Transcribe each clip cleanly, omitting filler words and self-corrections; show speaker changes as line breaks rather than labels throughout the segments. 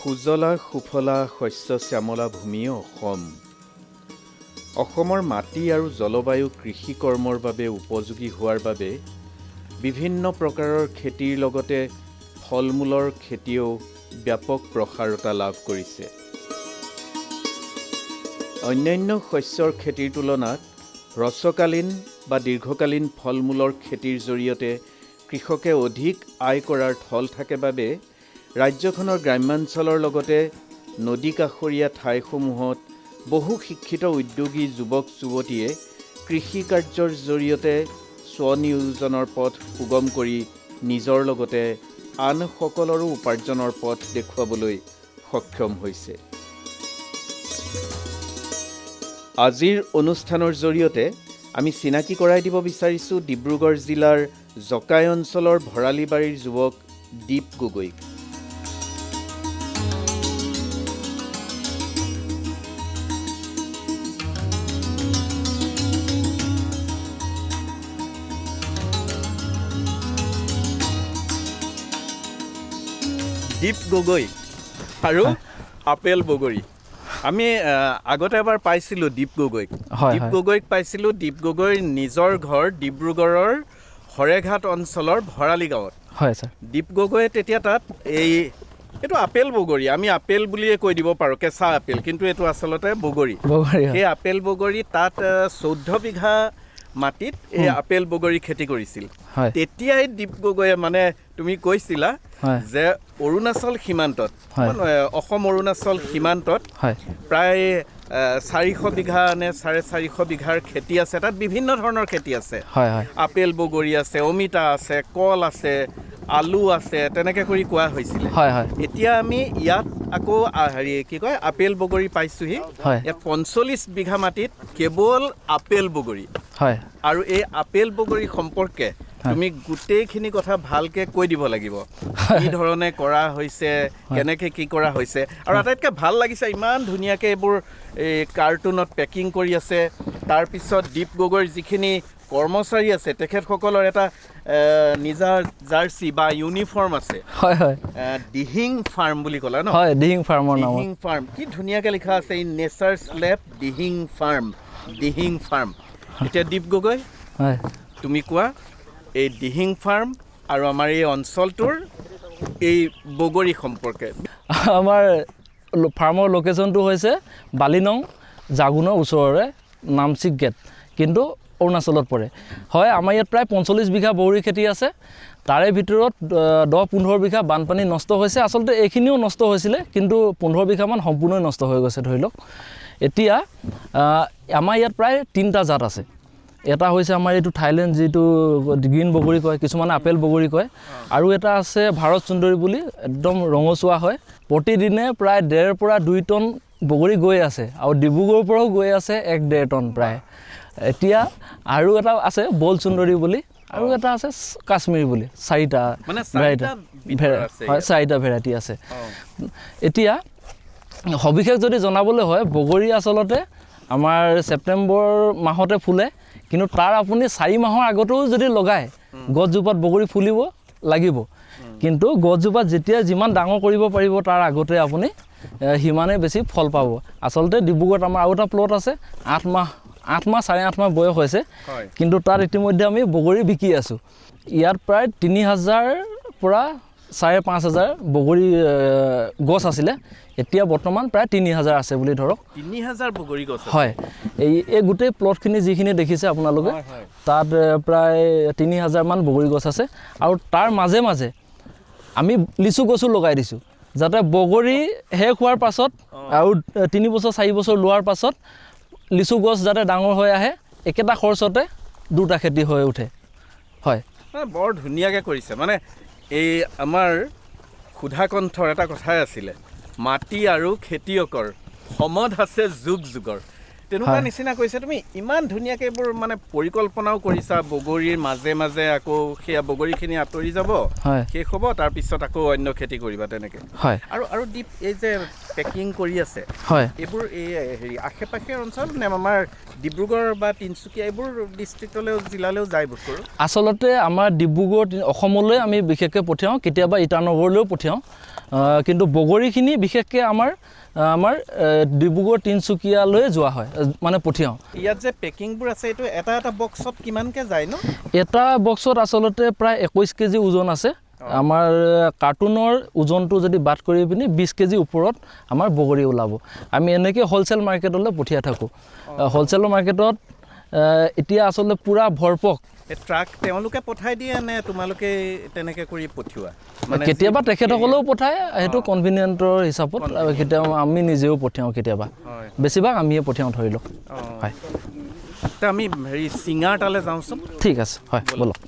সুজলা সুফলা শস্য শ্যামলা ভূমি অসম। অসমৰ মাটি আৰু জলবায়ু কৃষি কৰ্মৰ বাবে উপযোগী হোৱাৰ বাবে বিভিন্ন প্ৰকাৰৰ খেতিৰ লগতে ফল মূলৰ খেতিও ব্যাপক প্ৰসাৰতা লাভ কৰিছে। অন্যান্য শস্যৰ খেতিৰ তুলনাত হ্ৰস্বকালীন বা দীৰ্ঘকালীন ফল মূলৰ খেতিৰ জৰিয়তে কৃষকে অধিক আয় কৰাৰ থল থাকে বাবে ৰাজ্যখনৰ গ্ৰাম্যাঞ্চলৰ লগতে নদী কাষৰীয়া ঠাইসমূহত বহু শিক্ষিত উদ্যোগী যুৱক যুৱতীয়ে কৃষি কাৰ্যৰ জৰিয়তে স্বনিয়োজনৰ পথ সুগম কৰি নিজৰ লগতে আন সকলৰো উপাৰ্জনৰ পথ দেখুৱাবলৈ সক্ষম হৈছে। আজিৰ অনুষ্ঠানৰ জৰিয়তে আমি চিনাকি কৰাই দিব বিচাৰিছোঁ ডিব্ৰুগড় জিলাৰ জকাই অঞ্চলৰ ভৰালিবাৰীৰ যুৱক দীপ গগৈক। দীপ গগৈ আৰু আপেল বগৰী। আমি আগতে এবাৰ পাইছিলোঁ দীপ গগৈক। দীপ গগৈক পাইছিলোঁ। দীপ গগৈৰ নিজৰ ঘৰ ডিব্ৰুগড়ৰ হৰেঘাট অঞ্চলৰ ভৰালি গাঁৱত।
হয় ছাৰ।
দীপ গগৈয়ে তেতিয়া তাত এইটো আপেল বগৰী, আমি আপেল বুলিয়ে কৈ দিব পাৰোঁ, কেঁচা আপেল, কিন্তু এইটো আচলতে বগৰী। সেই আপেল বগৰী তাত 14 বিঘা মাটিত এই আপেল বগৰী খেতি কৰিছিল। তেতিয়াই দীপ গগৈয়ে মানে তুমি কৈছিলা যে অৰুণাচল সীমান্তত, অসম অৰুণাচল সীমান্তত প্ৰায় 400 বিঘা নে 450 বিঘাৰ খেতি আছে। তাত বিভিন্ন ধৰণৰ খেতি আছে। আপেল বগৰী আছে, অমিতা আছে, কল আছে, আলু আছে, তেনেকৈ কৰি কোৱা হৈছিলে। এতিয়া আমি ইয়াত আকৌ আপেল বগৰী পাইছোঁহি। ইয়াত 45 বিঘা মাটিত কেৱল আপেল বগৰী। আৰু এই আপেল বগৰী সম্পৰ্কে তুমি গোটেইখিনি কথা ভালকৈ কৈ দিব লাগিব, কি ধৰণে কৰা হৈছে, কেনেকৈ কি কৰা হৈছে। আৰু আটাইতকৈ ভাল লাগিছে, ইমান ধুনীয়াকৈ এইবোৰ কাৰ্টুনত পেকিং কৰি আছে। তাৰপিছত দীপ গগৈৰ যিখিনি কৰ্মচাৰী আছে তেখেতসকলৰ এটা নিজা জাৰ্চি বা ইউনিফৰ্ম আছে। দিহিং ফাৰ্ম বুলি ক'লা ন?
দিহিং ফাৰ্মৰ নাম।
দিহিং ফাৰ্ম, কি ধুনীয়াকৈ লিখা আছে, in Nature's lab Dihing farm, Dihing farm. এতিয়া দীপ গগৈ, তুমি কোৱা এই দিহিং ফাৰ্ম আৰু আমাৰ এই অঞ্চলটোৰ এই বগৰী সম্পৰ্কে।
আমাৰ ফাৰ্মৰ লোকেশ্যনটো হৈছে বালিনং জাগুনৰ ওচৰৰে নামচিক গেট, কিন্তু অৰুণাচলত পৰে। হয়, আমাৰ ইয়াত প্ৰায় 45 বিঘা বগৰী খেতি আছে। তাৰে ভিতৰত 10-15 বিঘা বানপানী নষ্ট হৈছে। আচলতে এইখিনিও নষ্ট হৈছিলে, কিন্তু 15 বিঘামান সম্পূৰ্ণই নষ্ট হৈ গৈছে ধৰি লওক। এতিয়া আমাৰ ইয়াত প্ৰায় 3টা জাত আছে। এটা হৈছে আমাৰ এইটো থাইলেণ্ড, যিটো গ্ৰীণ বগৰী কয়, কিছুমানে আপেল বগৰী কয়। আৰু এটা আছে ভাৰত সুন্দৰী বুলি, একদম ৰঙচুৱা হয়। প্ৰতিদিনে প্ৰায় 1.5 পৰা 2 টন বগৰী গৈ আছে, আৰু ডিব্ৰুগড়ৰ পৰাও গৈ আছে 1-1.5 টন প্ৰায়। এতিয়া আৰু এটা আছে বল সুন্দৰী বুলি, আৰু এটা আছে কাশ্মীৰী বুলি। 4টা ভেৰাইটি আছে। এতিয়া সবিশেষ যদি জনাবলৈ হয়, বগৰী আচলতে আমাৰ ছেপ্টেম্বৰ মাহতে ফুলে, কিন্তু তাৰ আপুনি 4 মাহৰ আগতেও যদি লগায় গছজোপাত বগৰী ফুলিব লাগিব। কিন্তু গছজোপাত যেতিয়া যিমান ডাঙৰ কৰিব পাৰিব তাৰ আগতে আপুনি সিমানে বেছি ফল পাব। আচলতে ডিব্ৰুগড়ত আমাৰ আৰু এটা প্লট আছে, 8 মাহ 8.5 মাহ বয়স হৈছে, কিন্তু তাত ইতিমধ্যে আমি বগৰী বিকি আছোঁ। ইয়াত প্ৰায় 3000 পৰা 5,500 বগৰী গছ আছিলে। এতিয়া বৰ্তমান প্ৰায় 3000 আছে বুলি ধৰক।
3000 বগৰী গছ?
হয়, এই গোটেই প্লটখিনি যিখিনি দেখিছে আপোনালোকে, তাত প্ৰায় 3000 মান বগৰী গছ আছে। আৰু তাৰ মাজে মাজে আমি লিচু গছো লগাই দিছোঁ, যাতে বগৰী শেষ হোৱাৰ পাছত আৰু 3 বছৰ 4 বছৰ লোৱাৰ পাছত লিচু গছ যাতে ডাঙৰ হৈ আহে, একেটা খৰচতে 2টা খেতি হৈ উঠে। হয়,
বৰ ধুনীয়াকৈ কৰিছে। মানে এই আমাৰ সুধাকণ্ঠৰ এটা কথাই আছিলে, মাটি আৰু খেতিয়কৰ সমধ আছে যুগ যুগৰ। তেনেকুৱা নিচিনা কৈছে। তুমি ইমান ধুনীয়াকৈ এইবোৰ মানে পৰিকল্পনাও কৰিছা। বগৰীৰ মাজে মাজে আকৌ সেয়া বগৰীখিনি আঁতৰি যাব, শেষ হ'ব, তাৰপিছত আকৌ অন্য খেতি কৰিবা তেনেকৈ। আৰু দীপ, এই যে পেকিং কৰি আছে
হয়
এইবোৰ এই হেৰি আশে-পাশে অঞ্চল নে আমাৰ ডিব্ৰুগড় বা তিনিচুকীয়া এইবোৰ ডিষ্ট্ৰিক্টলৈও জিলালৈও যায় বোধ কৰোঁ
আচলতে আমাৰ ডিব্ৰুগড় অসমলৈ আমি বিশেষকৈ পঠিয়াওঁ কেতিয়াবা ইটানগৰলৈও পঠিয়াওঁ কিন্তু বগৰীখিনি বিশেষকৈ আমাৰ ডিব্ৰুগড় তিনিচুকীয়ালৈ যোৱা হয় মানে পঠিয়াওঁ
ইয়াত যে পেকিংবোৰ আছে এইটো এটা এটা বক্সত কিমানকৈ যায় ন
এটা বক্সত আচলতে প্ৰায় 21 কেজি ওজন আছে আমাৰ কাৰ্টুনৰ ওজনটো যদি বাদ কৰি পিনি 20 কেজি ওপৰত আমাৰ বগৰী ওলাব আমি এনেকৈ হোলচেল মাৰ্কেটলৈ পঠিয়াই থাকোঁ হোলচেল মাৰ্কেটত এতিয়া আচলতে পূৰা ভৰপক
ট্ৰাক তেওঁলোকে পঠাই দিয়ে নে তোমালোকে তেনেকৈ কৰি পঠিওৱা
কেতিয়াবা তেখেতসকলেও পঠায় সেইটো কনভিনিয়েণ্টৰ হিচাপত কেতিয়াবা আমি নিজেও পঠিয়াওঁ কেতিয়াবা বেছিভাগ আমিয়ে পঠিয়াওঁ ধৰি লওক হয়
আমি হেৰি চিঙাৰ তালৈ যাওঁচোন
ঠিক আছে হয় বলক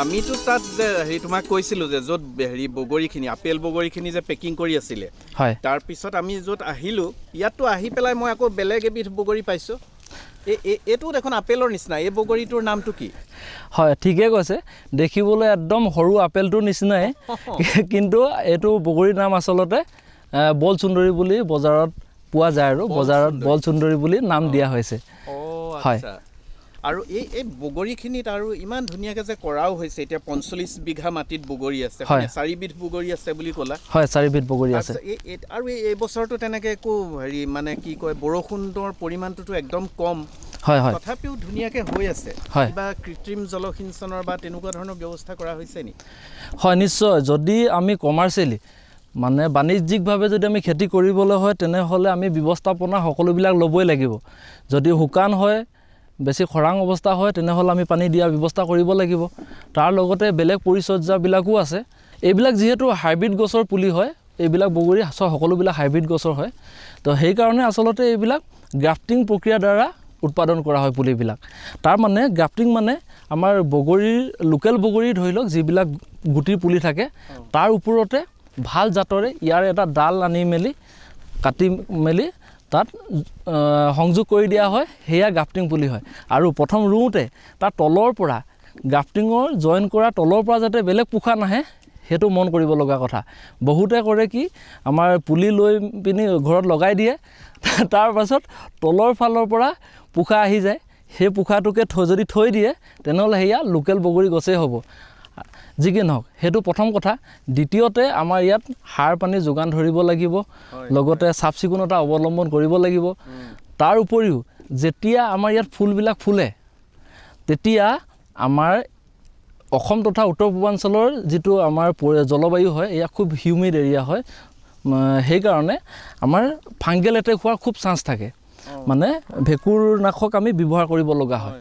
আমিতো তাত যে হেৰি তোমাক কৈছিলোঁ যে য'ত হেৰি বগৰীখিনি আপেল বগৰীখিনি যে পেকিং কৰি আছিলে
হয়
তাৰপিছত আমি য'ত আহিলোঁ ইয়াততো আহি পেলাই মই আকৌ বেলেগ এবিধ বগৰী পাইছোঁ এইটো দেখোন আপেলৰ নিচিনা এই বগৰীটোৰ নামটো কি
হয় ঠিকে কৈছে দেখিবলৈ একদম সৰু আপেলটোৰ নিচিনাই কিন্তু এইটো বগৰীৰ নাম আচলতে বল সুন্দৰী বুলি বজাৰত পোৱা যায় আৰু বজাৰত বল সুন্দৰী বুলি নাম দিয়া হৈছে হয়
আৰু এই বগৰীখিনিত আৰু ইমান ধুনীয়াকৈ যে কৰাও হৈছে এতিয়া 45 বিঘা মাটিত বগৰী আছে 4 বিধ বগৰী আছে বুলি ক'লা
হয় 4 বিধ বগৰী আছে
আৰু এই বছৰটো তেনেকৈ একো হেৰি মানে কি কয় বৰষুণৰ পৰিমাণটোতো একদম কম
হয় হয়
তথাপিও ধুনীয়াকৈ হৈ আছে কিবা কৃত্ৰিম জলসিঞ্চনৰ বা তেনেকুৱা ধৰণৰ ব্যৱস্থা কৰা হৈছে নি
হয় নিশ্চয় যদি আমি কমাৰ্চিয়েলি মানে বাণিজ্যিকভাৱে যদি আমি খেতি কৰিবলৈ হয় তেনেহ'লে আমি ব্যৱস্থাপনা সকলোবিলাক ল'বই লাগিব যদি শুকান হয় বেছি খৰাং অৱস্থা হয় তেনেহ'লে আমি পানী দিয়াৰ ব্যৱস্থা কৰিব লাগিব তাৰ লগতে বেলেগ পৰিচৰ্যাবিলাকো আছে এইবিলাক যিহেতু হাইব্ৰিড গছৰ পুলি হয় এইবিলাক বগৰী সকলোবিলাক হাইব্ৰিড গছৰ হয় তো সেইকাৰণে আচলতে এইবিলাক গ্ৰাফটিং প্ৰক্ৰিয়াৰ দ্বাৰা উৎপাদন কৰা হয় পুলিবিলাক তাৰ মানে গ্ৰাফটিং মানে আমাৰ বগৰীৰ লোকেল বগৰী ধৰি লওক যিবিলাক গুটিৰ পুলি থাকে তাৰ ওপৰতে ভাল জাতৰে ইয়াৰ এটা ডাল আনি মেলি কাটি মেলি তাত সংযোগ কৰি দিয়া হয় সেয়া গ্ৰাফটিং পুলি হয় আৰু প্ৰথম ৰুওঁতে তাৰ তলৰ পৰা গ্ৰাফটিঙৰ জইন কৰা তলৰ পৰা যাতে বেলেগ পোখা নাহে সেইটো মন কৰিব লগা কথা বহুতে কৰে কি আমাৰ পুলি লৈ পিনি ঘৰত লগাই দিয়ে তাৰ পাছত তলৰ ফালৰ পৰা পোখা আহি যায় সেই পোখাটোকে যদি থৈ দিয়ে তেনেহ'লে সেয়া লোকেল বগৰী গছেই হ'ব যি কি নহওক সেইটো প্ৰথম কথা দ্বিতীয়তে আমাৰ ইয়াত সাৰ পানী যোগান ধৰিব লাগিব লগতে চাফ চিকুণতা অৱলম্বন কৰিব লাগিব তাৰ উপৰিও যেতিয়া আমাৰ ইয়াত ফুলবিলাক ফুলে তেতিয়া আমাৰ অসম তথা উত্তৰ পূৰ্বাঞ্চলৰ যিটো আমাৰ জলবায়ু হয় এয়া খুব হিউমিড এৰিয়া হয় সেইকাৰণে আমাৰ ফাংগেল এটেক হোৱাৰ খুব চান্স থাকে মানে ভেঁকুৰনাশক আমি ব্যৱহাৰ কৰিব লগা হয়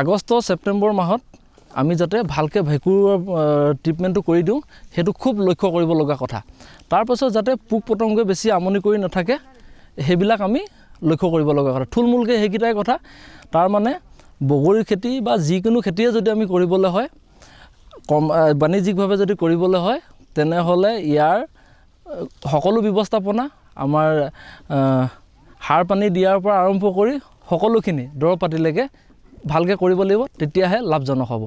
আগষ্ট ছেপ্টেম্বৰ মাহত আমি যাতে ভালকৈ ভেঁকুৰৰ ট্ৰিটমেণ্টটো কৰি দিওঁ সেইটো খুব লক্ষ্য কৰিব লগা কথা তাৰপাছত যাতে পোক পতংগই বেছি আমনি কৰি নাথাকে সেইবিলাক আমি লক্ষ্য কৰিব লগা কথা থুলমূলকৈ সেইকেইটাই কথা তাৰ মানে বগৰীৰ খেতি বা যিকোনো খেতিয়ে যদি আমি কৰিবলৈ হয় বাণিজ্যিকভাৱে যদি কৰিবলৈ হয় তেনেহ'লে ইয়াৰ সকলো ব্যৱস্থাপনা আমাৰ সাৰ পানী দিয়াৰ পৰা আৰম্ভ কৰি সকলোখিনি দৰৱ পাতিলৈকে ভালকৈ কৰিব লাগিব তেতিয়াহে লাভজনক হ'ব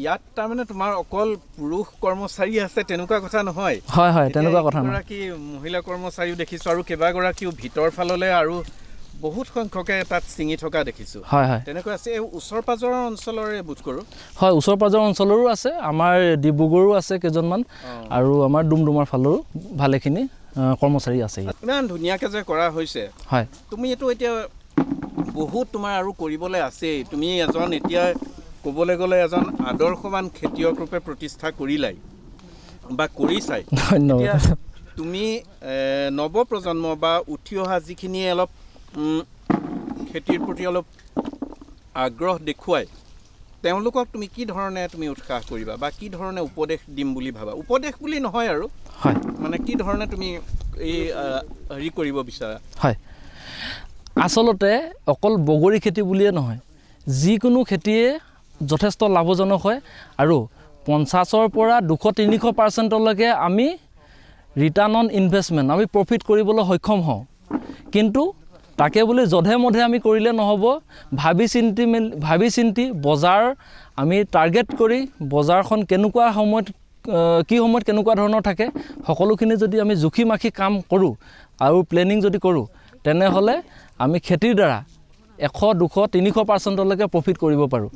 ইয়াত তাৰমানে তোমাৰ অকল পুৰুষ কৰ্মচাৰী আছে তেনেকুৱা কথা নহয়
হয় হয় তেনেকুৱা কথা নহয়
এগৰাকী মহিলা কৰ্মচাৰীও দেখিছোঁ আৰু কেইবাগৰাকীও ভিতৰ ফাললৈ আৰু বহুত সংখ্যকে তাত ছিঙি থকা দেখিছোঁ
হয় হয়
তেনেকুৱা আছে ওচৰ পাজৰৰ অঞ্চলৰে বোধ কৰোঁ
হয় ওচৰ পাজৰৰ অঞ্চলৰো আছে আমাৰ ডিব্ৰুগড়ৰো আছে কেইজনমান আৰু আমাৰ ডুমডুমাৰ ফালৰো ভালেখিনি কৰ্মচাৰী আছে
ইমান ধুনীয়াকৈ যে কৰা হৈছে
হয়
তুমি এইটো এতিয়া বহুত তোমাৰ আৰু কৰিবলৈ আছেই তুমি এজন এতিয়া ক'বলৈ গ'লে এজন আদৰ্শৱান খেতিয়ক ৰূপে প্ৰতিষ্ঠা কৰিলাই বা কৰিছাই
ধন্যবাদ
তুমি নৱপ্ৰজন্ম বা উঠি অহা যিখিনিয়ে অলপ খেতিৰ প্ৰতি অলপ আগ্ৰহ দেখুৱাই তেওঁলোকক তুমি কি ধৰণে তুমি উৎসাহ কৰিবা বা কি ধৰণে উপদেশ দিম বুলি ভাবা? উপদেশ বুলি নহয় আৰু
হয়
মানে কি ধৰণে তুমি এই হেৰি কৰিব বিচাৰা?
হয় আচলতে অকল বগৰী খেতি বুলিয়ে নহয়, যিকোনো খেতিয়ে যথেষ্ট লাভজনক হয় আৰু 50ৰ পৰা 200-300%লৈকে আমি ৰিটাৰ্ণ অন ইনভেষ্টমেণ্ট আমি প্ৰফিট কৰিবলৈ সক্ষম হওঁ। কিন্তু তাকে বুলি যধে মধে আমি কৰিলে নহ'ব। ভাবি চিন্তি বজাৰ আমি টাৰ্গেট কৰি বজাৰখন কেনেকুৱা সময়ত কি সময়ত কেনেকুৱা ধৰণৰ থাকে সকলোখিনি যদি আমি জুখি মাখি কাম কৰোঁ আৰু প্লেনিং যদি কৰোঁ তেনেহ'লে আমি খেতিৰ দ্বাৰা 100-200-300%লৈকে প্ৰফিট কৰিব পাৰোঁ।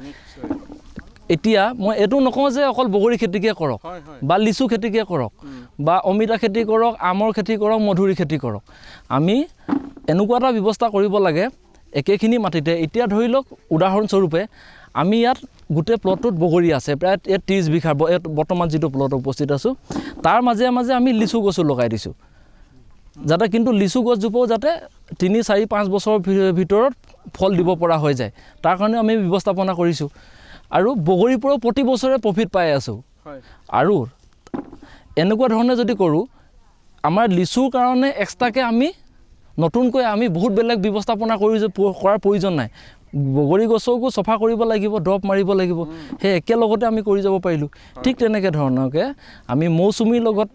এতিয়া মই এইটো নকওঁ যে অকল বগৰী খেতিকে কৰক বা লিচু খেতিকে কৰক বা অমিতা খেতি কৰক, আমৰ খেতি কৰক, মধুৰি খেতি কৰক। আমি এনেকুৱা এটা ব্যৱস্থা কৰিব লাগে একেখিনি মাটিতে। এতিয়া ধৰি লওক উদাহৰণস্বৰূপে আমি ইয়াত গোটেই প্লটটোত বগৰী আছে, প্ৰায় 30 বিঘা বৰ্তমান যিটো প্লট উপস্থিত আছোঁ তাৰ মাজে মাজে আমি লিচু গছো লগাই দিছোঁ, যাতে কিন্তু লিচু গছজোপাও যাতে 3-4-5 বছৰৰ ভিতৰত ফল দিব পৰা হৈ যায়, তাৰ কাৰণে আমি ব্যৱস্থাপনা কৰিছোঁ। আৰু বগৰীৰ পৰাও প্ৰতি বছৰে প্ৰফিট পাই আছোঁ। আৰু এনেকুৱা ধৰণে যদি কৰোঁ আমাৰ লিচুৰ কাৰণে এক্সট্ৰাকৈ আমি নতুনকৈ আমি বহুত বেলেগ ব্যৱস্থাপনা কৰাৰ প্ৰয়োজন নাই। বগৰী গছকো চফা কৰিব লাগিব, দৰৱ মাৰিব লাগিব, সেই একেলগতে আমি কৰি যাব পাৰিলোঁ। ঠিক তেনেকৈ ধৰণৰকৈ আমি মৌচুমীৰ লগত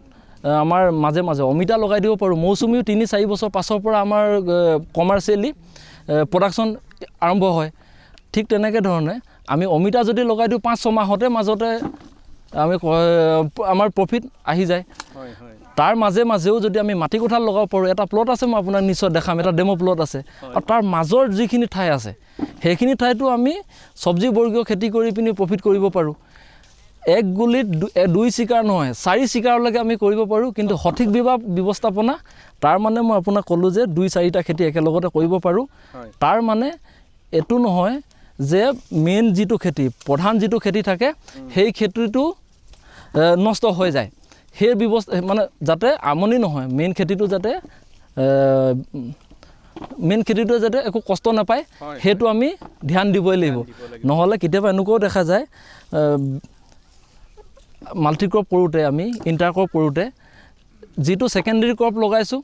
আমাৰ মাজে মাজে অমিতা লগাই দিব পাৰোঁ। মৌচুমীও 3-4 বছৰ পাছৰ পৰা আমাৰ কমাৰ্চিয়েলি প্ৰডাকশ্যন আৰম্ভ হয়। ঠিক তেনেকৈ ধৰণে আমি অমিতা যদি লগাই দিওঁ 5-6 মাহতে মাজতে আমি আমাৰ প্ৰফিট আহি যায়। তাৰ মাজে মাজেও যদি আমি মাটি কঁঠাল লগাব পাৰোঁ, এটা প্লট আছে মই আপোনাক নিশ্চয় দেখাম, এটা ডেমো প্লট আছে, আৰু তাৰ মাজৰ যিখিনি ঠাই আছে সেইখিনি ঠাইতো আমি চব্জিবৰ্গীয় খেতি কৰি পিনি প্ৰফিট কৰিব পাৰোঁ। এক গুলিত 2 চিকাৰ নহয় 4 চিকাৰলৈকে আমি কৰিব পাৰোঁ, কিন্তু সঠিক ব্যৱস্থাপনা। তাৰ মানে মই আপোনাক ক'লোঁ যে 2-4টা খেতি একেলগতে কৰিব পাৰোঁ। তাৰ মানে এইটো নহয় যে মেইন যিটো খেতি, প্ৰধান যিটো খেতি থাকে সেই খেতিটো নষ্ট হৈ যায়। সেই ব্যৱস্থা মানে যাতে আমনি নহয়, মেইন খেতিটোৱে যাতে একো কষ্ট নাপায় সেইটো আমি ধ্যান দিবই লাগিব। নহ'লে কেতিয়াবা এনেকুৱাও দেখা যায় মাল্টিক্ৰপ কৰোঁতে আমি ইণ্টাৰক্ৰপ কৰোঁতে যিটো ছেকেণ্ডেৰী ক্ৰপ লগাইছোঁ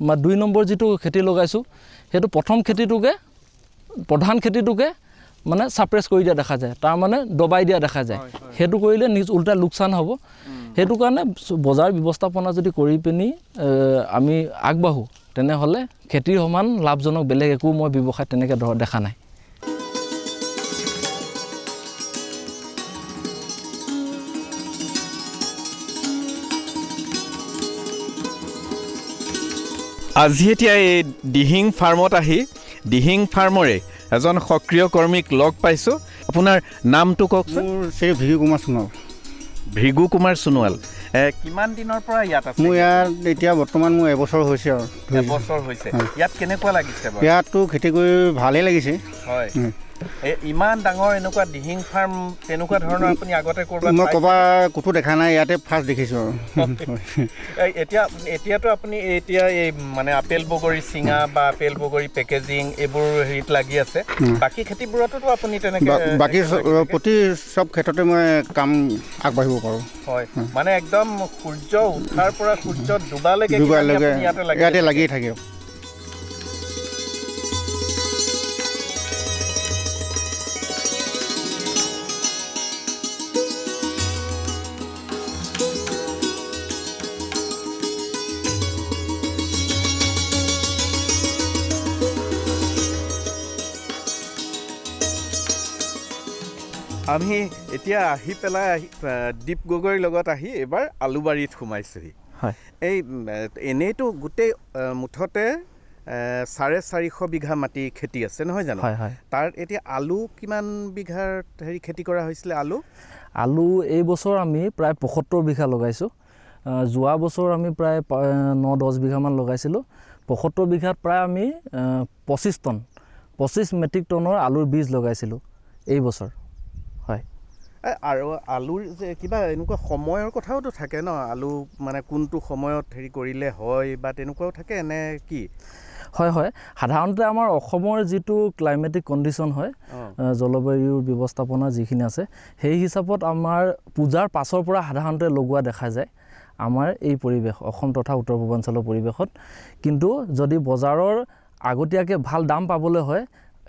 বা 2 নম্বৰ যিটো খেতি লগাইছোঁ সেইটো প্ৰধান খেতিটোকে মানে ছাপ্ৰেছ কৰি দিয়া দেখা যায়, তাৰমানে দবাই দিয়া দেখা যায়। সেইটো কৰিলে উল্টা লোকচান হ'ব। সেইটো কাৰণে বজাৰ ব্যৱস্থাপনা যদি কৰি পিনি আমি আগবাঢ়োঁ তেনেহ'লে খেতিৰ সমান লাভজনক বেলেগ একো মই ব্যৱসায় তেনেকৈ দেখা নাই।
আজি এতিয়া এই দিহিং ফাৰ্মত আহি দিহিং ফাৰ্মৰে এজন সক্ৰিয় কৰ্মীক লগ পাইছোঁ। আপোনাৰ নামটো কওকচোন।
মোৰ শ্ৰী ভৃগু কুমাৰ সোণোৱাল।
ভৃগু কুমাৰ সোণোৱাল, কিমান দিনৰ পৰা ইয়াত আছে?
মোৰ ইয়াত এতিয়া বৰ্তমান মোৰ এবছৰ হৈছে আৰু।
এবছৰ হৈছে। ইয়াত কেনেকুৱা লাগিছে বাৰু?
ইয়াততো খেতি কৰি ভালেই লাগিছে।
হয়, ইমান ডাঙৰ এনেকুৱা দিহিং ফাৰ্ম তেনেকুৱা ধৰণৰ আপুনি আগতে ক'ৰবাত?
মই ক'তো দেখা নাই, ইয়াতে ফাৰ্ষ্ট দেখিছোঁ আৰু।
এতিয়াতো আপুনি এতিয়া এই মানে আপেল বগৰী চিঙা বা আপেল বগৰী পেকেজিং এইবোৰ হেৰিত লাগি আছে। বাকী খেতিবোৰতো আপুনি তেনেকৈ?
বাকী প্ৰতি চব ক্ষেত্ৰতে মই কাম আগবাঢ়িব পাৰোঁ।
হয়, মানে একদম সূৰ্য উঠাৰ পৰা সূৰ্য ডুবালৈকে ইয়াতে
লাগিয়ে থাকে।
আমি এতিয়া আহি পেলাই দীপ গগৈৰ লগত আহি এইবাৰ আলুবাৰীত সোমাইছোঁহি।
হয়,
এই এনেইতো গোটেই মুঠতে 450 বিঘা মাটি খেতি আছে নহয় জানো?
হয় হয়।
তাৰ এতিয়া আলু কিমান বিঘাৰ খেতি কৰা হৈছিলে?
আলু এই বছৰ আমি প্ৰায় 75 বিঘা লগাইছোঁ। যোৱা বছৰ আমি প্ৰায় 9-10 বিঘামান লগাইছিলোঁ। 75 বিঘাত প্ৰায় আমি 25 মেট্ৰিক টনৰ আলুৰ বীজ লগাইছিলোঁ এই বছৰ। হয়,
আৰু আলুৰ যে কিবা এনেকুৱা সময়ৰ কথাওতো থাকে ন? আলু মানে কোনটো সময়ত কৰিলে হয় বা তেনেকুৱাও থাকে নে কি?
হয় হয় সাধাৰণতে আমাৰ অসমৰ যিটো ক্লাইমেটিক কণ্ডিশ্যন হয় জলবায়ুৰ ব্যৱস্থাপনা যিখিনি আছে সেই হিচাপত আমাৰ পূজাৰ পাছৰ পৰা সাধাৰণতে লগোৱা দেখা যায় আমাৰ এই পৰিৱেশ অসম তথা উত্তৰ পূৰ্বাঞ্চলৰ পৰিৱেশত কিন্তু যদি বজাৰৰ আগতীয়াকৈ ভাল দাম পাবলৈ হয়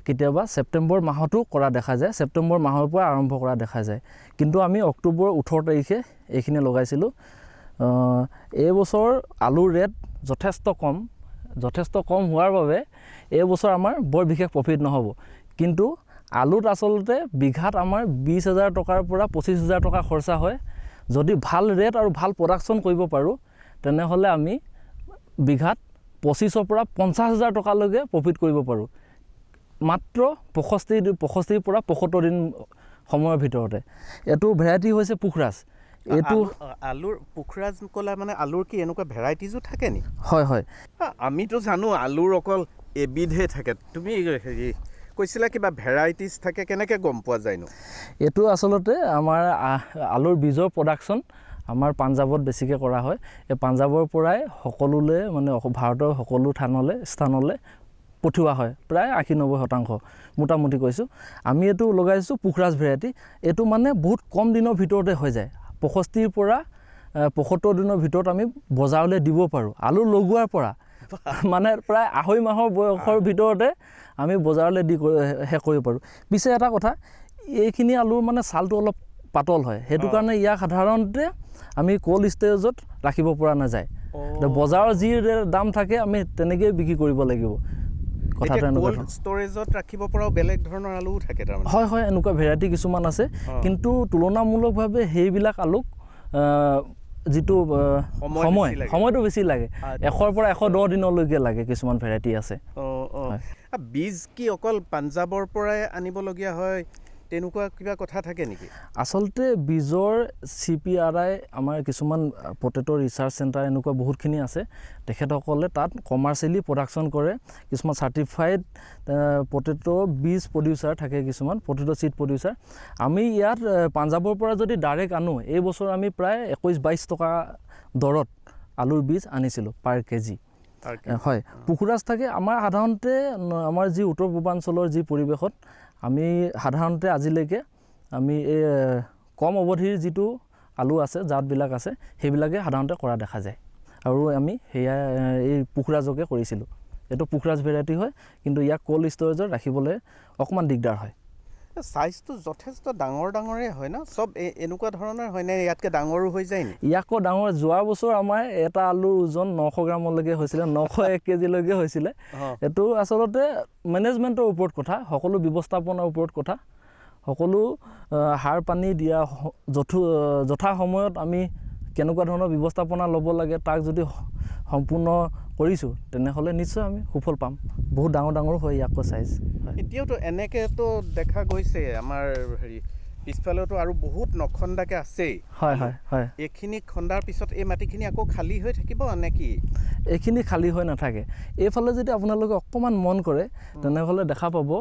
কেতিয়াবা ছেপ্টেম্বৰ মাহতো কৰা দেখা যায় ছেপ্টেম্বৰ মাহৰ পৰা আৰম্ভ কৰা দেখা যায় কিন্তু আমি অক্টোবৰ 18 তাৰিখে এইখিনি লগাইছিলোঁ এই বছৰ আলুৰ ৰেট যথেষ্ট কম হোৱাৰ বাবে এই বছৰ আমাৰ বৰ বিশেষ প্ৰফিট নহ'ব কিন্তু আলুত আচলতে বিঘাত আমাৰ 20,000 টকাৰ পৰা 25,000 টকা খৰচা হয় যদি ভাল ৰেট আৰু ভাল প্ৰডাকশ্যন কৰিব পাৰোঁ তেনেহ'লে আমি বিঘাত 25,000 পৰা 50,000 টকালৈকে প্ৰফিট কৰিব পাৰোঁ মাত্ৰ 65 পৰা 75 দিন সময়ৰ ভিতৰতে এইটো ভেৰাইটি হৈছে পুখৰাজ এইটো
আলুৰ পুখৰাজ ক'লা মানে আলুৰ কি এনেকুৱা ভেৰাইটিজো থাকে নি
হয় হয়
আমিতো জানো আলুৰ অকল এবিধে থাকে তুমি হেৰি কৈছিলা কিবা ভেৰাইটিজ থাকে কেনেকৈ গম পোৱা যায়নো
এইটো আচলতে আমাৰ আলুৰ বীজৰ প্ৰডাকশ্যন আমাৰ পাঞ্জাৱত বেছিকৈ কৰা হয় এই পাঞ্জাৱৰ পৰাই সকলোলৈ মানে ভাৰতৰ সকলো স্থানলৈ পঠিওৱা হয় প্ৰায় 80-90% মোটামুটি কৈছোঁ আমি এইটো লগাইছোঁ পুখৰাজ ভেৰাইটি এইটো মানে বহুত কম দিনৰ ভিতৰতে হৈ যায় 65 পৰা 75 দিনৰ ভিতৰত আমি বজাৰলৈ দিব পাৰোঁ আলু লগোৱাৰ পৰা মানে প্ৰায় 2.5 মাহৰ বয়সৰ ভিতৰতে আমি বজাৰলৈ দি শেষ কৰিব পাৰোঁ পিছে এটা কথা এইখিনি আলুৰ মানে ছালটো অলপ পাতল হয় সেইটো কাৰণে ইয়াক সাধাৰণতে আমি কোল্ড ষ্টোৰেজত ৰাখিব পৰা নাযায় বজাৰৰ যি দাম থাকে আমি তেনেকৈয়ে বিক্ৰী কৰিব লাগিব কথাটো
কোল্ড ষ্টোৰেজত ৰাখিব পৰাও বেলেগ ধৰণৰ আলুও থাকে তাৰমানে
হয় হয় এনেকুৱা ভেৰাইটি কিছুমান আছে কিন্তু তুলনামূলকভাৱে সেইবিলাক আলুক যিটো সময়টো বেছি লাগে 100 পৰা 110 দিনলৈকে লাগে কিছুমান ভেৰাইটি আছে
বীজ কি অকল পাঞ্জাৱৰ পৰাই আনিবলগীয়া হয় তেনেকুৱা কিবা কথা থাকে নেকি
আচলতে বীজৰ CPRI আমাৰ কিছুমান পটেটো ৰিচাৰ্চ চেণ্টাৰ এনেকুৱা বহুতখিনি আছে তেখেতসকলে তাত কমাৰ্চিয়েলি প্ৰডাকশ্যন কৰে কিছুমান চাৰ্টিফাইড পটেটো বীজ প্ৰডিউচাৰ থাকে কিছুমান পটেটো চিড প্ৰডিউচাৰ আমি ইয়াত পাঞ্জাৱৰ পৰা যদি ডাইৰেক্ট আনো এই বছৰ আমি প্ৰায় 21-22 টকা দৰত আলুৰ বীজ আনিছিলোঁ পাৰ কেজি হয় পুখৰাজ থাকে আমাৰ সাধাৰণতে আমাৰ যি উত্তৰ পূৰ্বাঞ্চলৰ যি পৰিৱেশত আমি সাধাৰণতে আজিলৈকে আমি এই কম অৱধিৰ যিটো আলু আছে জাতবিলাক আছে সেইবিলাকে সাধাৰণতে কৰা দেখা যায় আৰু আমি সেয়া এই পুখৰাজকে কৰিছিলোঁ এইটো পুখৰাজ ভেৰাইটি হয় কিন্তু ইয়াক কোল্ড ষ্টোৰেজত ৰাখিবলৈ অকণমান দিগদাৰ হয়
সাইজটো যথেষ্ট ডাঙৰে হয় না সব এনেকুৱা ধৰণৰ হয় নে ইয়াতকৈ ডাঙৰো হৈ যায় নি
ইয়াকো ডাঙৰ যোৱা বছৰ আমাৰ এটা আলুৰ ওজন 900 গ্ৰামলৈকে হৈছিলে 901 কেজিলৈকে হৈছিলে এইটো আচলতে মেনেজমেণ্টৰ ওপৰত কথা সকলো ব্যৱস্থাপনাৰ ওপৰত কথা সকলো সাৰ পানী দিয়া যথা সময়ত আমি কেনেকুৱা ধৰণৰ ব্যৱস্থাপনা ল'ব লাগে তাক যদি সম্পূৰ্ণ কৰিছোঁ তেনেহ'লে নিশ্চয় আমি সুফল পাম বহুত ডাঙৰ হয় ইয়াকো সাইজ
এতিয়াওতো এনেকৈতো দেখা গৈছে আমাৰ হেৰি পিছফালেতো আৰু বহুত নখন্দাকৈ আছেই
হয়
এইখিনি খন্দাৰ পিছত এই মাটিখিনি আকৌ খালী হৈ থাকিব নে কি
এইখিনি খালী হৈ নাথাকে এইফালে যদি আপোনালোকে অকণমান মন কৰে তেনেহ'লে দেখা পাব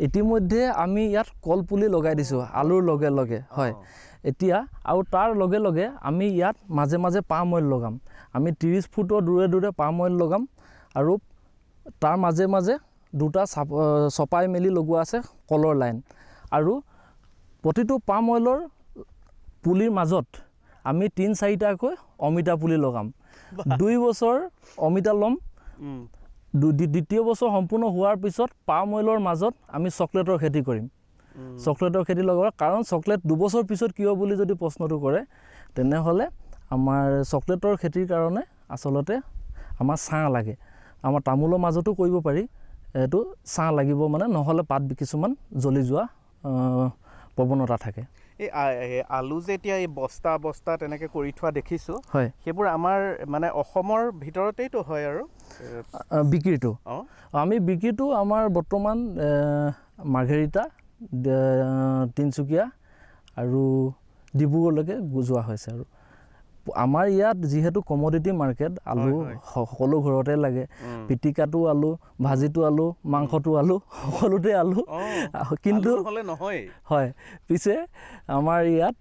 ইতিমধ্যে আমি ইয়াত কলপুলি লগাই দিছোঁ আলুৰ লগে হয় এতিয়া আৰু তাৰ লগে আমি ইয়াত মাজে মাজে পাম অইল লগাম আমি 30 ফুটৰ দূৰে পাম অইল লগাম আৰু তাৰ মাজে মাজে দুটা চপাই মেলি লগোৱা আছে কলৰ লাইন আৰু প্ৰতিটো পাম অইলৰ পুলিৰ মাজত আমি 3-4টাকৈ অমিতা পুলি লগাম 2 বছৰ অমিতা ল'ম দ্বিতীয় বছৰ সম্পূৰ্ণ হোৱাৰ পিছত পাম অইলৰ মাজত আমি চকলেটৰ খেতি কৰিম চকলেটৰ খেতি লগাব কাৰণ চকলেট 2 বছৰ পিছত কিয় বুলি যদি প্ৰশ্নটো কৰে তেনেহ'লে আমাৰ চকলেটৰ খেতিৰ কাৰণে আচলতে আমাৰ ছাঁ লাগে আমাৰ তামোলৰ মাজতো কৰিব পাৰি এইটো ছাঁ লাগিব মানে নহ'লে পাত কিছুমান জ্বলি যোৱা প্ৰৱণতা থাকে
এই আলু যে এতিয়া এই বস্তা তেনেকৈ কৰি থোৱা দেখিছোঁ
হয়
সেইবোৰ আমাৰ মানে অসমৰ ভিতৰতেইতো হয় আৰু
বিক্ৰীটো আমি বিক্ৰীটো আমাৰ বৰ্তমান মাৰ্ঘেৰিটা তিনিচুকীয়া আৰু ডিব্ৰুগড়লৈকে যোৱা হৈছে আৰু আমাৰ ইয়াত যিহেতু কমোডিটি মাৰ্কেট আলু সকলো ঘৰতে লাগে পিটিকাটো আলু ভাজিটো আলু মাংসটো আলু সকলোতে আলু কিন্তু
নহয়
হয় পিছে আমাৰ ইয়াত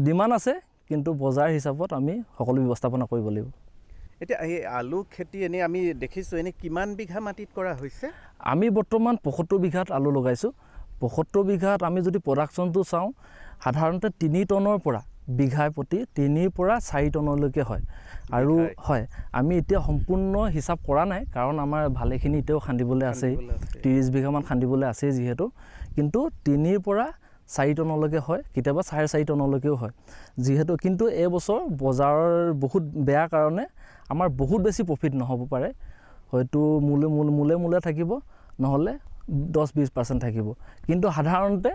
ডিমাণ্ড আছে কিন্তু বজাৰ হিচাপত আমি সকলো ব্যৱস্থাপনা কৰিব লাগিব
এতিয়া এই আলু খেতি এনেই আমি দেখিছোঁ এনেই কিমান বিঘা মাটিত কৰা হৈছে?
আমি বৰ্তমান ৭৫ বিঘাত আলু লগাইছোঁ। ৭৫ বিঘাত আমি যদি প্ৰডাকশ্যনটো চাওঁ সাধাৰণতে ৩ টনৰ পৰা বিঘাই প্ৰতি ৩ৰ পৰা ৪ টনলৈকে হয়। আৰু হয় আমি এতিয়া সম্পূৰ্ণ হিচাপ কৰা নাই কাৰণ আমাৰ ভালেখিনি এতিয়াও খান্দিবলৈ আছেই, ৩০ বিঘামান খান্দিবলৈ আছেই যিহেতু, কিন্তু ৩ৰ পৰা ৪ টনলৈকে হয়, কেতিয়াবা ৪.৫ টনলৈকেও হয় যিহেতু। কিন্তু এইবছৰ বজাৰৰ বহুত বেয়া কাৰণে আমাৰ বহুত বেছি প্ৰফিট নহ'ব পাৰে, হয়তো মূলে থাকিব, নহ'লে 10-20% থাকিব। কিন্তু সাধাৰণতে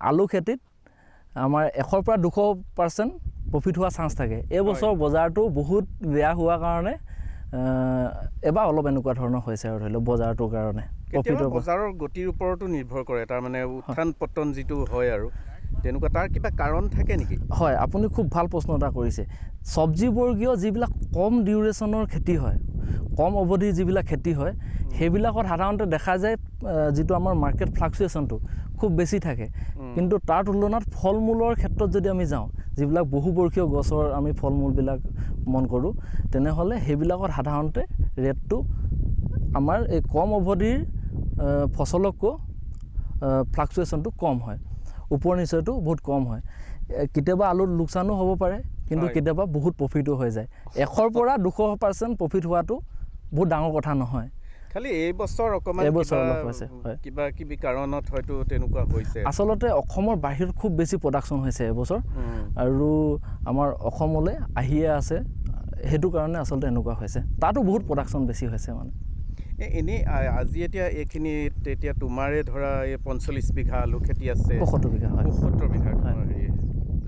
আলু খেতিত আমাৰ 100ৰ পৰা 200% প্ৰফিট হোৱা চান্স থাকে। এইবছৰ বজাৰটো বহুত বেয়া হোৱাৰ কাৰণে এবাৰ অলপ এনেকুৱা ধৰণৰ হৈছে আৰু ধৰি লওক বজাৰটোৰ কাৰণে
বজাৰৰ গতিৰ ওপৰতো নিৰ্ভৰ কৰে, তাৰমানে উত্থান পতন যিটো হয় আৰু তেনেকুৱা তাৰ কিবা কাৰণ থাকে নেকি?
হয়, আপুনি খুব ভাল প্ৰশ্ন এটা কৰিছে। চব্জিবৰ্গীয় যিবিলাক কম ডিউৰেশ্যনৰ খেতি হয়, কম অৱধিৰ যিবিলাক খেতি হয়, সেইবিলাকত সাধাৰণতে দেখা যায় যিটো আমাৰ মাৰ্কেট ফ্লাকচুৱেশ্যনটো খুব বেছি থাকে। কিন্তু তাৰ তুলনাত ফল মূলৰ ক্ষেত্ৰত যদি আমি যাওঁ, যিবিলাক বহুবৰ্ষীয় গছৰ আমি ফল মূলবিলাক মন কৰোঁ, তেনেহ'লে সেইবিলাকত সাধাৰণতে ৰেটটো আমাৰ এই কম অৱধিৰ ফচলতকৈ ফ্লাকচুৱেশ্যনটো কম হয়, ওপৰ নিচৰটো বহুত কম হয়। কেতিয়াবা আলুত লোকচানো হ'ব পাৰে, কিন্তু কেতিয়াবা বহুত প্ৰফিটো হৈ যায়। 100ৰ পৰা 200% প্ৰফিট হোৱাটো বহুত ডাঙৰ কথা নহয়।
খালি এইবছৰ অকণমান কিবা কিবি কাৰণত হয়তো তেনেকুৱা হৈছে।
আচলতে অসমৰ বাহিৰত খুব বেছি প্ৰডাকশ্যন হৈছে এইবছৰ, আৰু আমাৰ অসমলৈ আহিয়ে আছে, সেইটো কাৰণে আচলতে এনেকুৱা হৈছে। তাতো বহুত প্ৰডাকশ্যন বেছি হৈছে মানে।
এনেই আজি এতিয়া এইখিনিত এতিয়া তোমাৰে ধৰা এই 45 বিঘা আলু খেতি আছে,
75 বিঘা হয়,
75 বিঘা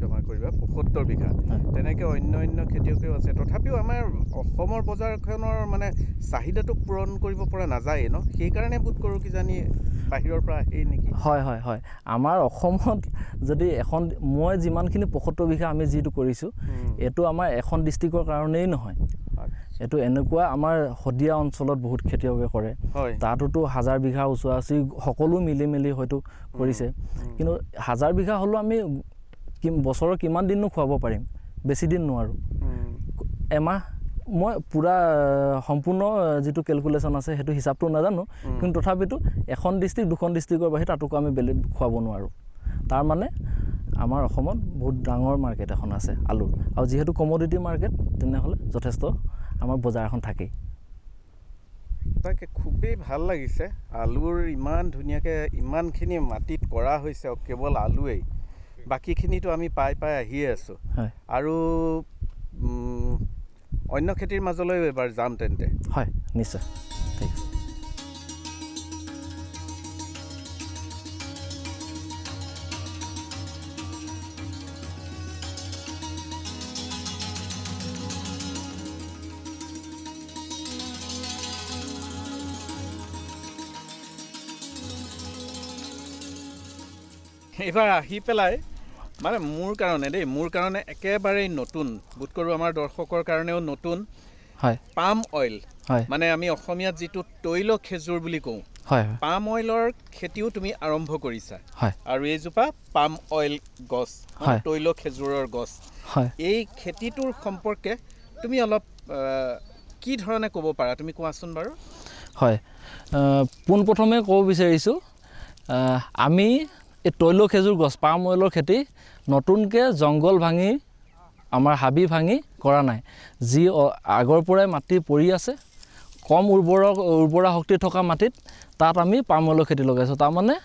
ক্ষমা কৰিবা 75 বিঘা, তেনেকৈ অন্য খেতিয়কেও আছে। তথাপিও আমাৰ অসমৰ বজাৰখনৰ মানে চাহিদাটো পূৰণ কৰিব পৰা নাযায় ন, সেইকাৰণে বোধ কৰোঁ কিজানি বাহিৰৰ পৰা আহেই নেকি? হয়
হয় হয় আমাৰ অসমত যদি এখন, মই যিমানখিনি 75 বিঘা আমি যিটো কৰিছোঁ, এইটো আমাৰ এখন ডিষ্ট্ৰিক্টৰ কাৰণেই নহয়, এইটো এনেকুৱা আমাৰ শদিয়া অঞ্চলত বহুত খেতিয়কে কৰে, তাতোতো 1000 বিঘা ওচৰা-ওচৰি সকলো মিলি মেলি হয়তো কৰিছে। কিন্তু 1000 বিঘা হ'লেও আমি বছৰৰ কিমান দিননো খুৱাব পাৰিম? বেছি দিন নোৱাৰোঁ, এমাহ। মই পূৰা সম্পূৰ্ণ যিটো কেলকুলেশ্যন আছে সেইটো হিচাপটো নাজানো, কিন্তু তথাপিতো এখন ডিষ্ট্ৰিক্ট 2খন ডিষ্ট্ৰিক্টৰ বাহিৰে তাতোকো আমি বেলেগ খুৱাব নোৱাৰোঁ। তাৰ মানে আমাৰ অসমত বহুত ডাঙৰ মাৰ্কেট এখন আছে আলুৰ, আৰু যিহেতু কমোডিটি মাৰ্কেট, তেনেহ'লে যথেষ্ট আমাৰ বজাৰ এখন থাকেই।
তাকে খুবেই ভাল লাগিছে, আলুৰ ইমান ধুনীয়াকৈ ইমানখিনি মাটিত কৰা হৈছে, কেৱল আলুৱেই, বাকীখিনিতো আমি পাই আহিয়ে আছোঁ। আৰু অন্য খেতিৰ মাজলৈ এবাৰ যাম তেন্তে।
হয়, নিশ্চয়, ঠিক আছে।
এইবাৰ আহি পেলাই মানে মোৰ কাৰণে একেবাৰেই নতুন, বোধ কৰোঁ আমাৰ দৰ্শকৰ কাৰণেও নতুন, পাম অইল, মানে আমি অসমীয়াত যিটো তৈল খেজুৰ বুলি কওঁ, পাম অইলৰ খেতিও তুমি আৰম্ভ কৰিছা। আৰু এইজোপা পাম অইল গছ, তৈল খেজুৰৰ গছ, এই খেতিটোৰ সম্পৰ্কে তুমি অলপ কি ধৰণে ক'ব পাৰা, তুমি কোৱাচোন বাৰু।
হয়, পোনপ্ৰথমে ক'ব বিচাৰিছোঁ, আমি এই তৈল খেজুৰ গছ, পাম অইলৰ খেতি নতুনকৈ জংঘল ভাঙি, আমাৰ হাবি ভাঙি কৰা নাই। যি আগৰ পৰাই মাটি পৰি আছে, কম উৰ্বৰা শক্তি থকা মাটিত, তাত আমি পাম অইলৰ খেতি লগাইছোঁ। তাৰমানে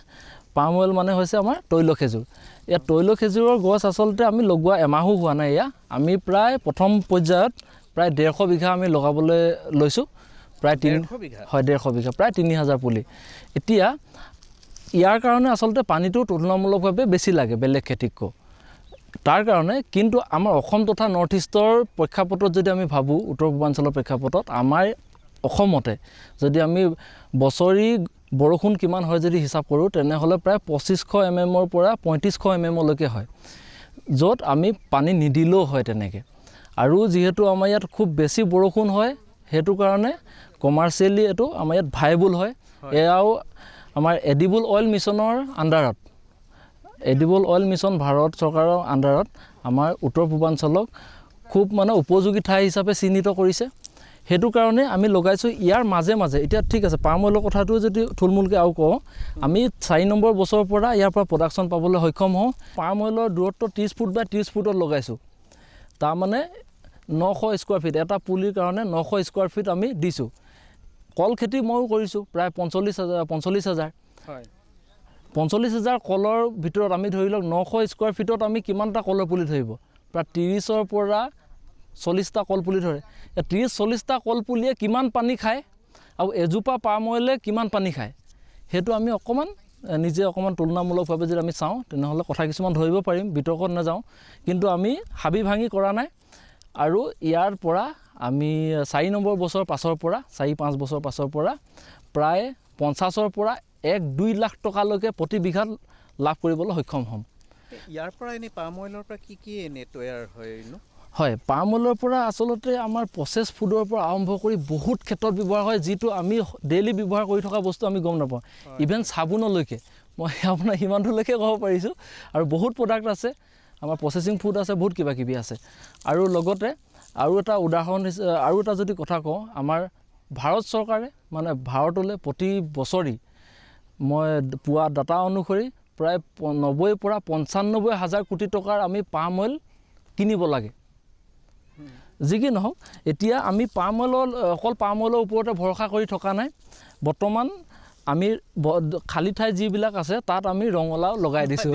পাম অইল মানে হৈছে আমাৰ তৈল খেজুৰ। ইয়াত তৈল খেজুৰৰ গছ আচলতে আমি লগোৱা এমাহো হোৱা নাই। আমি প্ৰায় প্ৰথম পৰ্যায়ত প্ৰায় 150 বিঘা আমি লগাবলৈ লৈছোঁ, প্ৰায় 150 বিঘা, প্ৰায় 3000 পুলি। এতিয়া ইয়াৰ কাৰণে আচলতে পানীটো তুলনামূলকভাৱে বেছি লাগে বেলেগ খেতিতকৈ, তাৰ কাৰণে। কিন্তু আমাৰ অসম তথা নৰ্থ ইষ্টৰ প্ৰেক্ষাপটত যদি আমি ভাবোঁ, উত্তৰ পূৰ্বাঞ্চলৰ প্ৰেক্ষাপটত, আমাৰ অসমতে যদি আমি বছৰি বৰষুণ কিমান হয় যদি হিচাপ কৰোঁ, তেনেহ'লে প্ৰায় 2500 mm পৰা 3500 mm লৈকে হয়, য'ত আমি পানী নিদিলেও হয় তেনেকৈ। আৰু যিহেতু আমাৰ ইয়াত খুব বেছি বৰষুণ হয়, সেইটো কাৰণে কমাৰ্চিয়েলি এইটো আমাৰ ইয়াত ভাইবল হয়। এয়াও আমাৰ এডিবল অইল মিছনৰ আণ্ডাৰত, এডিবল অইল মিছন ভাৰত চৰকাৰৰ আণ্ডাৰত আমাৰ উত্তৰ পূৰ্বাঞ্চলক খুব মানে উপযোগী ঠাই হিচাপে চিহ্নিত কৰিছে। সেইটো কাৰণে আমি লগাইছোঁ ইয়াৰ মাজে মাজে এতিয়া ঠিক আছে পাম অইলৰ কথাটো যদি থুলমূলকৈ আৰু কওঁ আমি 4 নম্বৰ বছৰৰ পৰা ইয়াৰ পৰা প্ৰডাকশ্যন পাবলৈ সক্ষম হওঁ পাম অইলৰ দূৰত্ব 30 ফুট বা 30 ফুটত লগাইছোঁ তাৰমানে 900 স্কোৱাৰ ফিট এটা পুলিৰ কাৰণে 900 স্কোৱাৰ ফিট আমি দিছোঁ কল খেতি ময়ো কৰিছোঁ প্ৰায় 45,000
হয়
45,000 কলৰ ভিতৰত আমি ধৰি লওক 900 স্কোৱাৰ ফিটত আমি কিমানটা কলৰ পুলি ধৰিব প্ৰায় 30ৰ পৰা 40টা কল পুলি ধৰে 30-40টা কল পুলিয়ে কিমান পানী খায় আৰু এজোপা পাম অইলে কিমান পানী খায় সেইটো আমি অকণমান নিজে অকণমান তুলনামূলকভাৱে যদি আমি চাওঁ তেনেহ'লে কথা কিছুমান ধৰিব পাৰিম বিতৰ্কত নাযাওঁ কিন্তু আমি হাবি ভাঙি কৰা নাই আৰু ইয়াৰ পৰা আমি 4 নম্বৰ বছৰ পাছৰ পৰা 4-5 বছৰ পাছৰ পৰা প্ৰায় 50ৰ পৰা 1-2 লাখ টকালৈকে প্ৰতি বিঘাত লাভ কৰিবলৈ সক্ষম হ'ম
ইয়াৰ পৰা এনে পাম অইলৰ পৰা কি এনে তৈয়াৰ হয়নো
হয় পাম অইলৰ পৰা আচলতে আমাৰ প্ৰচেছ ফুডৰ পৰা আৰম্ভ কৰি বহুত ক্ষেত্ৰত ব্যৱহাৰ হয় যিটো আমি ডেইলি ব্যৱহাৰ কৰি থকা বস্তু আমি গম নাপাওঁ ইভেন চাবোনলৈকে মই আপোনাৰ সিমানটোলৈকে ক'ব পাৰিছোঁ আৰু বহুত প্ৰডাক্ট আছে আমাৰ প্ৰচেছিং ফুড আছে বহুত কিবা কিবি আছে আৰু লগতে আৰু এটা উদাহৰণ আৰু এটা যদি কথা কওঁ আমাৰ ভাৰত চৰকাৰে মানে ভাৰতলৈ প্ৰতি বছৰি মই পোৱা ডাটা অনুসৰি প্ৰায় 90 পৰা 95 হাজাৰ কোটি টকাৰ আমি পাম অইল কিনিব লাগে যি কি নহওক এতিয়া আমি পাম অইলৰ অকল পাম অইলৰ ওপৰতে ভৰসা কৰি থকা নাই বৰ্তমান আমি খালী ঠাই যিবিলাক আছে তাত আমি ৰঙালাও লগাই দিছোঁ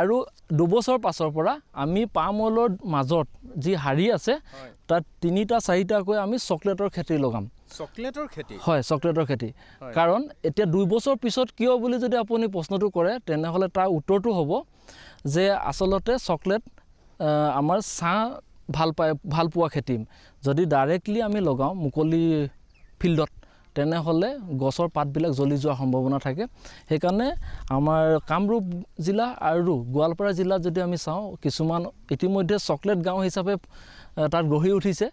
আৰু 2 বছৰ পাছৰ পৰা আমি পাম অইলৰ মাজত যি হাৰি আছে তাত 3-4টাকৈ আমি চকলেটৰ খেতি লগাম
চকলেটৰ খেতি
হয় চকলেটৰ খেতি কাৰণ এতিয়া 2 বছৰ পিছত কিয় বুলি যদি আপুনি প্ৰশ্নটো কৰে তেনেহ'লে তাৰ উত্তৰটো হ'ব যে আচলতে চকলেট আমাৰ ছাঁ ভাল পোৱা খেতি যদি ডাইৰেক্টলি আমি লগাওঁ মুকলি ফিল্ডত তেনেহ'লে গছৰ পাতবিলাক জ্বলি যোৱাৰ সম্ভাৱনা থাকে সেইকাৰণে আমাৰ কামৰূপ জিলা আৰু গোৱালপাৰা জিলাত যদি আমি চাওঁ কিছুমান ইতিমধ্যে চকলেট গাঁও হিচাপে তাত গঢ়ি উঠিছে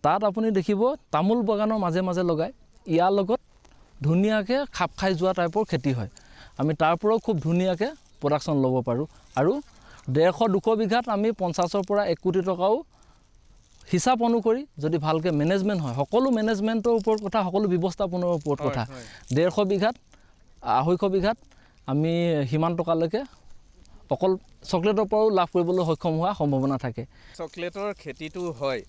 তাত আপুনি দেখিব তামোল বাগানৰ মাজে মাজে লগাই ইয়াৰ লগত ধুনীয়াকৈ খাপ খাই যোৱা টাইপৰ খেতি হয় আমি তাৰ পৰাও খুব ধুনীয়াকৈ প্ৰডাকশ্যন ল'ব পাৰোঁ আৰু 150-200 বিঘাত আমি 50ৰ পৰা 1 কোটি টকাও হিচাপ অনুসৰি যদি ভালকৈ মেনেজমেণ্ট হয় সকলো মেনেজমেণ্টৰ ওপৰত কথা সকলো ব্যৱস্থাপনাৰ ওপৰত কথা 150 বিঘাত 250 বিঘাত আমি সিমান টকালৈকে অকল চকলেটৰ পৰাও লাভ কৰিবলৈ সক্ষম হোৱা সম্ভাৱনা থাকে
চকলেটৰ খেতিটো হয়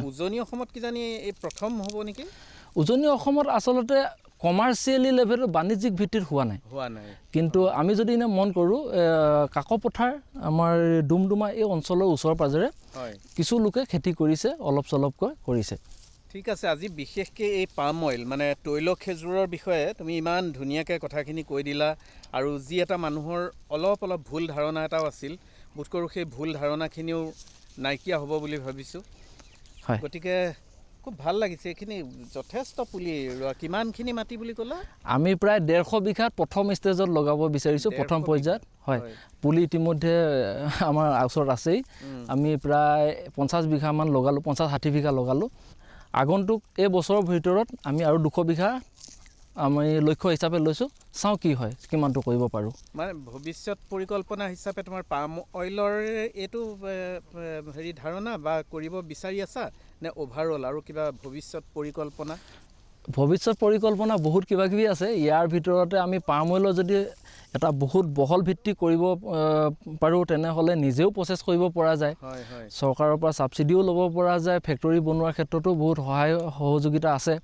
উজনি অসমত কিজানি এই প্ৰথম হ'ব নেকি
উজনি অসমত আচলতে কমাৰ্চিয়েলি লেভেলত বাণিজ্যিক ভিত্তিত হোৱা নাই কিন্তু আমি যদি এনে মন কৰোঁ কাকপথাৰ আমাৰ ডুমডুমা এই অঞ্চলৰ ওচৰ পাজৰে কিছু লোকে খেতি কৰিছে অলপ চলপকৈ কৰিছে
ঠিক আছে আজি বিশেষকৈ এই পাম অইল মানে তৈল খেজুৰৰ বিষয়ে তুমি ইমান ধুনীয়াকৈ কথাখিনি কৈ দিলা আৰু যি এটা মানুহৰ অলপ ভুল ধাৰণা এটাও আছিল বোধ কৰোঁ সেই ভুল ধাৰণাখিনিও নাইকিয়া হ'ব বুলি ভাবিছোঁ গতিকে খুব ভাল লাগিছে এইখিনি যথেষ্ট পুলি ৰোৱা কিমানখিনি মাটি বুলি ক'লা
আমি প্ৰায় 150 বিঘাত প্ৰথম ষ্টেজত লগাব বিচাৰিছোঁ প্ৰথম পৰ্যায়ত হয় পুলি ইতিমধ্যে আমাৰ ওচৰত আছেই আমি প্ৰায় 50 বিঘামান লগালোঁ 50-60 বিঘা লগালোঁ আগন্তুক এই বছৰৰ ভিতৰত আমি আৰু 200 বিঘা আমি লক্ষ্য হিচাপে লৈছোঁ চাওঁ কি হয় কিমানটো কৰিব পাৰোঁ
মানে ভৱিষ্যত পৰিকল্পনা হিচাপে তোমাৰ পাম অইলৰ এইটো হেৰি ধাৰণা বা কৰিব বিচাৰি আছা নে অভাৰঅল আৰু কিবা ভৱিষ্যত পৰিকল্পনা বহুত কিবা কিবি আছে ইয়াৰ ভিতৰতে আমি পাম অইলৰ যদি এটা বহুত বহল ভিত্তি কৰিব পাৰোঁ তেনেহ'লে নিজেও প্ৰচেছ কৰিব পৰা যায় চৰকাৰৰ পৰা ছাবচিডিও ল'ব পৰা যায় ফেক্টৰী বনোৱাৰ ক্ষেত্ৰতো বহুত সহায় সহযোগিতা আছে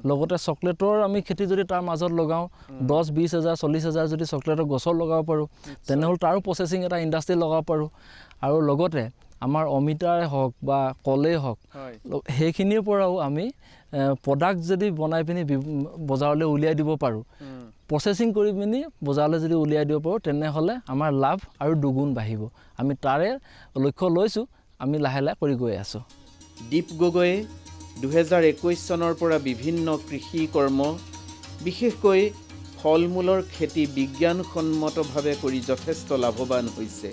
লগতে চকলেটৰ আমি খেতি যদি তাৰ মাজত লগাওঁ 10-20 হাজাৰ 40 হাজাৰ যদি চকলেটৰ গছৰ লগাব পাৰোঁ তেনেহ'লে তাৰো প্ৰচেছিং এটা ইণ্ডাষ্ট্ৰী লগাব পাৰোঁ আৰু লগতে আমাৰ অমিতাই হওক বা কলেই হওক সেইখিনিৰ পৰাও আমি প্ৰডাক্ট যদি বনাই পিনি বজাৰলৈ উলিয়াই দিব পাৰোঁ প্ৰচেছিং কৰি পিনি বজাৰলৈ যদি উলিয়াই দিব পাৰোঁ তেনেহ'লে আমাৰ লাভ আৰু দুগুণ বাঢ়িব আমি তাৰে লক্ষ্য লৈছোঁ আমি লাহে লাহে কৰি গৈ আছোঁ দীপ গগৈয়ে 2021 চনৰ পৰা বিভিন্ন কৃষি কৰ্ম বিশেষকৈ ফল মূলৰ খেতি বিজ্ঞানসন্মতভাৱে কৰি যথেষ্ট লাভৱান হৈছে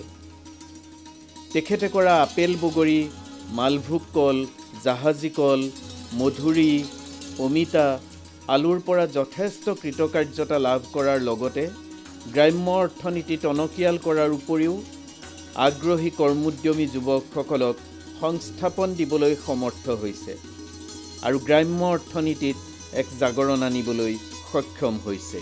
তেখেতে কৰা আপেল বগৰী মালভোগ কল জাহাজী কল মধুৰি অমিতা আলুৰ পৰা যথেষ্ট কৃতকাৰ্যতা লাভ কৰাৰ লগতে গ্ৰাম্য অৰ্থনীতি টনকিয়াল কৰাৰ উপৰিও আগ্ৰহী কৰ্মোদ্যমী যুৱকসকলক সংস্থাপন দিবলৈ সমৰ্থ হৈছে আৰু গ্ৰাম্য অৰ্থনীতিত এক জাগৰণ আনিবলৈ সক্ষম হৈছে।